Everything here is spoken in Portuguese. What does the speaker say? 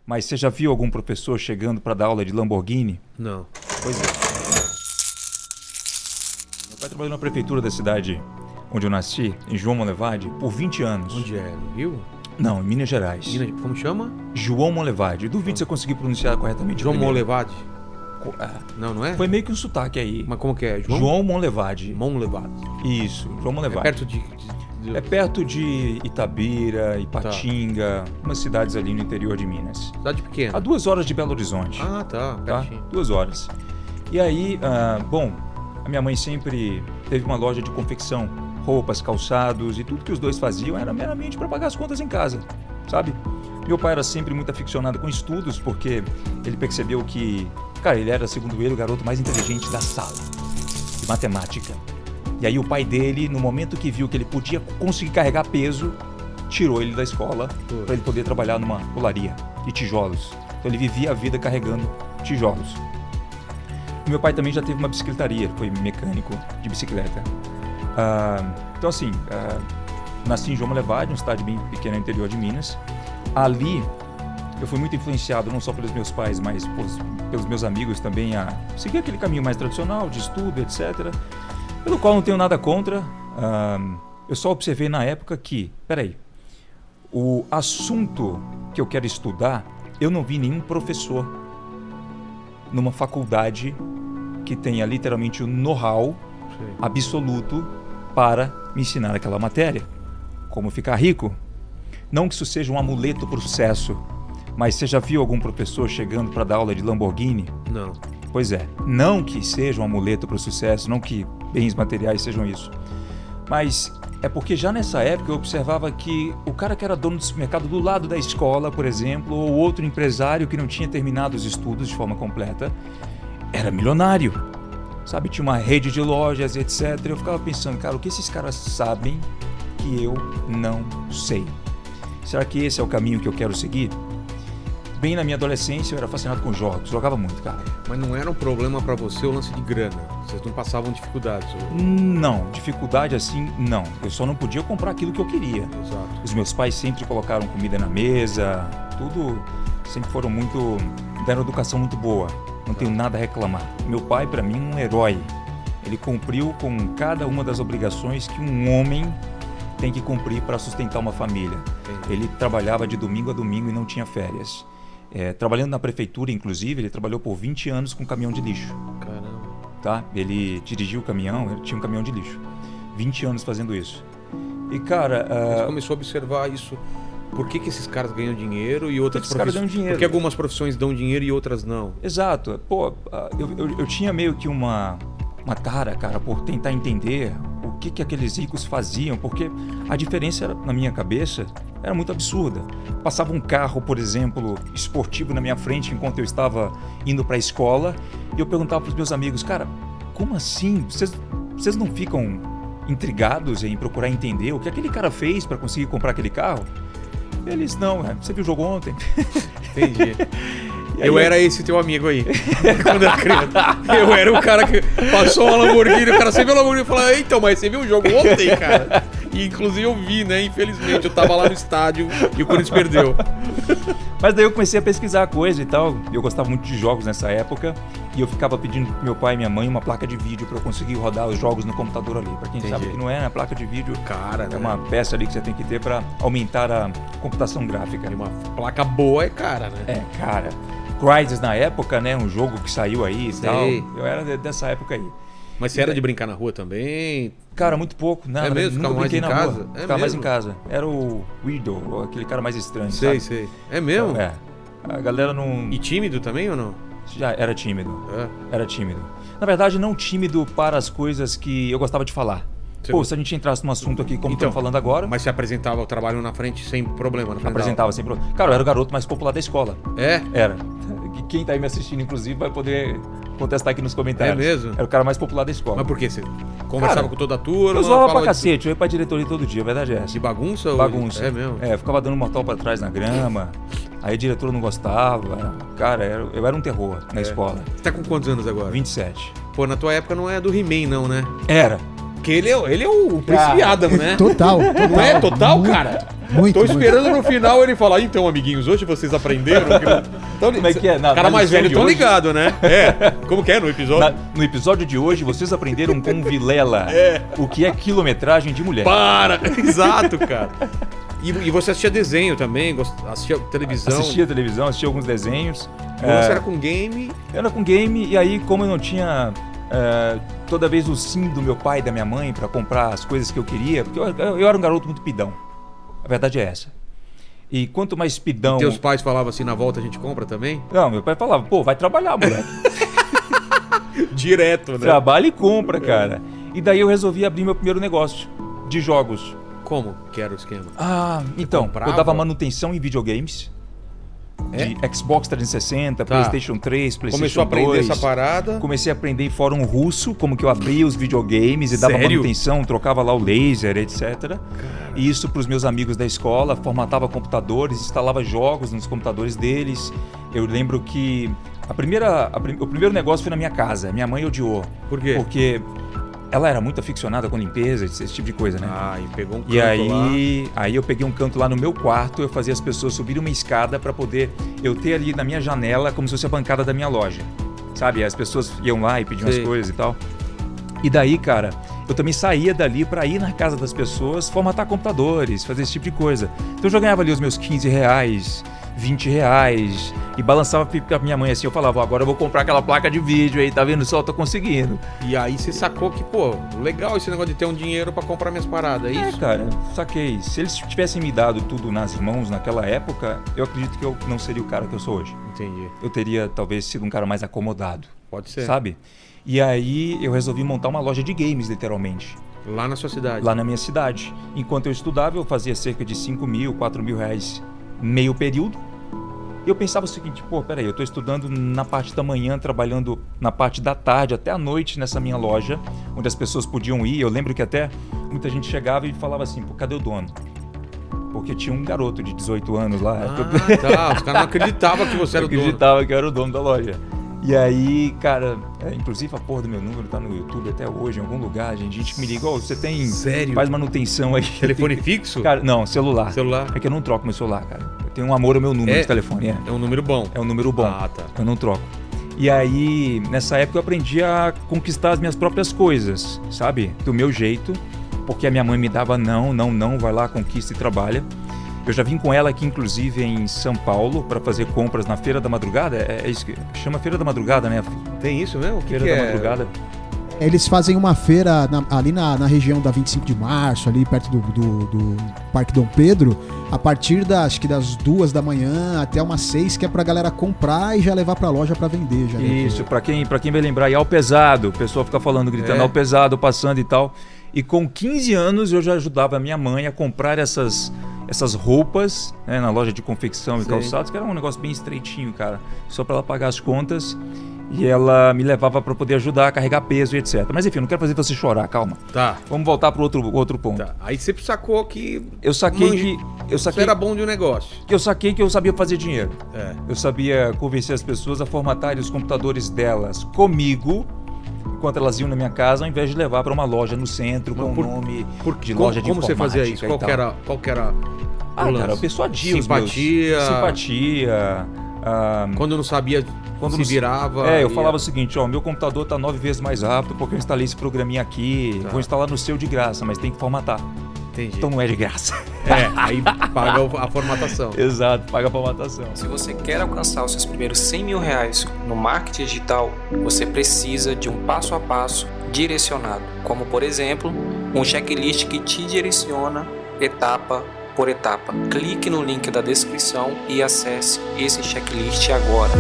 Mas você já viu algum professor chegando para dar aula de Lamborghini? Não. Pois é. Meu pai trabalhou na prefeitura da cidade onde eu nasci, em João Monlevade, por 20 anos. Onde é? No Rio? Não, em Minas Gerais. Como chama? João Monlevade. Duvido você conseguir pronunciar corretamente. João primeiro. Monlevade? Não é? Foi meio que um sotaque aí. Mas como que é? João Monlevade. Monlevade. Isso, João É Monlevade. perto de... É perto de Itabira, Ipatinga, umas cidades ali no interior de Minas. Cidade pequena. A 2 horas de Belo Horizonte. Ah, tá. Tá? Pertinho. 2 horas. E aí, bom, a minha mãe sempre teve uma loja de confecção, roupas, calçados, e tudo que os dois faziam era meramente para pagar as contas em casa, sabe? Meu pai era sempre muito aficionado com estudos, porque ele percebeu que, cara, ele era, segundo ele, o garoto mais inteligente da sala, de matemática. E aí o pai dele, no momento que viu que ele podia conseguir carregar peso, tirou ele da escola para ele poder trabalhar numa olaria de tijolos. Então ele vivia a vida carregando tijolos. Meu pai também já teve uma bicicletaria, foi mecânico de bicicleta. Então assim, nasci em João Monlevade, uma cidade bem pequena no interior de Minas. Ali eu fui muito influenciado não só pelos meus pais, mas pelos meus amigos também a seguir aquele caminho mais tradicional de estudo, etc. Pelo qual não tenho nada contra. Eu só observei na época que, o assunto que eu quero estudar, eu não vi nenhum professor numa faculdade que tenha literalmente o know-how absoluto para me ensinar aquela matéria. Como ficar rico. Não que isso seja um amuleto para o sucesso, mas você já viu algum professor chegando para dar aula de Lamborghini? Não. Pois é, não que seja um amuleto para o sucesso, não que bens materiais sejam isso, mas é porque já nessa época eu observava que o cara que era dono do supermercado do lado da escola, por exemplo, ou outro empresário que não tinha terminado os estudos de forma completa, era milionário, sabe? Tinha uma rede de lojas, etc. Eu ficava pensando, cara, o que esses caras sabem que eu não sei? Será que esse é o caminho que eu quero seguir? Bem na minha adolescência eu era fascinado com jogos, jogava muito, cara. Mas não era um problema pra você o lance de grana? Vocês não passavam dificuldades? Não, dificuldade assim, não. Eu só não podia comprar aquilo que eu queria. Exato. Os meus pais sempre colocaram comida na mesa, tudo, sempre foram muito, deram educação muito boa. Não tenho nada a reclamar. Meu pai, pra mim, um herói. Ele cumpriu com cada uma das obrigações que um homem tem que cumprir para sustentar uma família. Ele trabalhava de domingo a domingo e não tinha férias. Trabalhando na prefeitura, inclusive, ele trabalhou por 20 anos com caminhão de lixo. Caramba. Tá? Ele dirigiu o caminhão, ele tinha um caminhão de lixo. 20 anos fazendo isso. E, cara... Você começou a observar isso. Por que esses caras ganham dinheiro e outras Esses caras dão dinheiro. Porque algumas profissões dão dinheiro e outras não. Exato. Pô, eu tinha meio que uma tara, cara, por tentar entender o que aqueles ricos faziam, porque a diferença era, na minha cabeça era muito absurda. Passava um carro, por exemplo, esportivo na minha frente enquanto eu estava indo para a escola e eu perguntava para os meus amigos, cara, como assim? Vocês não ficam intrigados em procurar entender o que aquele cara fez para conseguir comprar aquele carro? Eles, não, você viu o jogo ontem? Entendi. Eu era esse teu amigo aí, quando era criança. Eu era o cara que passou uma Lamborghini, o cara, você viu a Lamborghini e falou, então, mas você viu o jogo ontem, cara? E inclusive eu vi, né? Infelizmente, eu tava lá no estádio e o Corinthians perdeu. Mas daí eu comecei a pesquisar coisa e tal. Eu gostava muito de jogos nessa época. E eu ficava pedindo pro meu pai e minha mãe uma placa de vídeo pra eu conseguir rodar os jogos no computador ali. Pra quem sabe que não é, a placa de vídeo é uma peça ali que você tem que ter pra aumentar a computação gráfica. E uma placa boa é cara, né? É, cara. Crysis na época, né? Um jogo que saiu aí e tal. Eu era dessa época aí. Mas você era de brincar na rua também? Cara, muito pouco. Não, mesmo? Nunca brinquei na rua. Ficava mais em mesmo? casa. Era o Weirdo, aquele cara mais estranho, Sei, sabe? sei. É mesmo? É. A galera não... E tímido também ou não? Já era tímido. É. Era tímido. Na verdade, não tímido para as coisas que eu gostava de falar. Se a gente entrasse num assunto aqui como estamos falando agora... Mas você apresentava o trabalho na frente sem problema? Apresentava sem problema. Cara, eu era o garoto mais popular da escola. É? Era. Quem tá aí me assistindo, inclusive, vai poder contestar aqui nos comentários. É mesmo? Era o cara mais popular da escola. Mas por quê? Você conversava com toda a turma? Eu zoava pra cacete, eu ia pra diretoria todo dia, a verdade é essa. De bagunça? Bagunça. É mesmo? Eu ficava dando mortal pra trás na grama, aí a diretora não gostava. Cara, eu era um terror na escola. Você tá com quantos anos agora? 27. Pô, na tua época não é do He-Man não, né? Era. Porque ele é o Prince Adam, né? Total. Não é total, cara? Muito, Tô esperando no final ele falar, então, amiguinhos, hoje vocês aprenderam? Então, Como é que é? Cara mais velho de tão hoje- ligado, né? Como que é no episódio? No episódio de hoje, vocês aprenderam com Vilela o que é quilometragem de mulher. Para! Exato, cara. E você assistia desenho também? Assistia televisão? Assistia televisão, assistia alguns desenhos. Você era com game? Era com game, e aí, como eu não tinha toda vez o sim do meu pai e da minha mãe para comprar as coisas que eu queria, porque eu era um garoto muito pidão. A verdade é essa. E quanto mais pidão... Teus pais falavam assim, na volta a gente compra também? Não, meu pai falava, pô, vai trabalhar, moleque. Direto, né? Trabalha e compra, cara. E daí eu resolvi abrir meu primeiro negócio de jogos. Como que era o esquema? Então, comprava? eu dava manutenção em videogames. De Xbox 360, Tá. PlayStation 3, PlayStation 2. Começou a aprender essa parada. Comecei a aprender em fórum russo, como que eu abria os videogames e dava Sério? manutenção, trocava lá o laser, etc. E isso para os meus amigos da escola, formatava computadores, instalava jogos nos computadores deles. Eu lembro que o primeiro negócio foi na minha casa. Minha mãe odiou. Por quê? Porque ela era muito aficionada com limpeza, esse tipo de coisa, né? E pegou um canto E lá. aí eu peguei um canto lá no meu quarto, eu fazia as pessoas subirem uma escada para poder eu ter ali na minha janela como se fosse a bancada da minha loja. Sabe? As pessoas iam lá e pediam as Sei. coisas e tal. E daí, cara, eu também saía dali para ir na casa das pessoas, formatar computadores, fazer esse tipo de coisa. Então eu já ganhava ali os meus R$15, R$20 e balançava pra minha mãe assim, eu falava, agora eu vou comprar aquela placa de vídeo aí, tá vendo só, eu tô conseguindo. E aí você sacou que, pô, legal esse negócio de ter um dinheiro pra comprar minhas paradas, é isso? Cara, saquei. Se eles tivessem me dado tudo nas mãos naquela época, eu acredito que eu não seria o cara que eu sou hoje. Entendi. Eu teria talvez sido um cara mais acomodado, Pode ser. sabe? E aí eu resolvi montar uma loja de games, literalmente, Lá na sua cidade. lá na minha cidade. Enquanto eu estudava, eu fazia cerca de 5 mil, 4 mil reais meio período. E eu pensava o seguinte, pô, peraí, eu tô estudando na parte da manhã, trabalhando na parte da tarde, até a noite nessa minha loja, onde as pessoas podiam ir. Eu lembro que até muita gente chegava e falava assim, pô, cadê o dono? Porque tinha um garoto de 18 anos lá. Tá. Os caras não acreditavam que você era o dono. Acreditava que eu era o dono da loja. E aí, cara, inclusive a porra do meu número tá no YouTube até hoje, em algum lugar, gente que me liga, você tem... Sério? Faz manutenção aí. Telefone fixo? Cara, não, celular. Celular? É que eu não troco meu celular, cara. Eu tenho um amor ao meu número de telefone, É um número bom. É um número bom. Tá. Eu não troco. E aí, nessa época eu aprendi a conquistar as minhas próprias coisas, sabe? Do meu jeito, porque a minha mãe me dava não, vai lá, conquista e trabalha. Eu já vim com ela aqui, inclusive, em São Paulo, para fazer compras na Feira da Madrugada. É isso que chama Feira da Madrugada, né? Tem isso mesmo? O que Feira que da é? Madrugada. Eles fazem uma feira ali na região da 25 de março, ali perto do Parque Dom Pedro, a partir das 2 da manhã até umas 6, que é pra galera comprar e já levar pra loja pra vender. Já, né? Isso, pra quem vai lembrar, e ao pesado, o pessoal fica falando, gritando ao pesado, passando e tal. E com 15 anos eu já ajudava a minha mãe a comprar essas roupas, né, na loja de confecção e calçados, que era um negócio bem estreitinho, cara, só pra ela pagar as contas. E ela me levava para poder ajudar a carregar peso e etc. Mas enfim, não quero fazer você chorar, calma. Tá. Vamos voltar para outro ponto. Tá. Aí você sacou que... Você era bom de um negócio. Eu saquei que eu sabia fazer dinheiro. É. Eu sabia convencer as pessoas a formatarem os computadores delas comigo, enquanto elas iam na minha casa, ao invés de levar para uma loja no centro com o nome de loja de informática. Como você fazia isso? Qual que era o lance? Cara, eu persuadia Simpatia. Simpatia. Quando não sabia, se virava. Eu falava o seguinte, meu computador tá 9 vezes mais rápido porque eu instalei esse programinha aqui, vou instalar no seu de graça, mas tem que formatar. Entendi. Então não é de graça. Aí paga a formatação. Exato, paga a formatação. Se você quer alcançar os seus primeiros 100 mil reais no marketing digital, você precisa de um passo a passo direcionado, como por exemplo, um checklist que te direciona etapa por etapa. Clique no link da descrição e acesse esse checklist agora.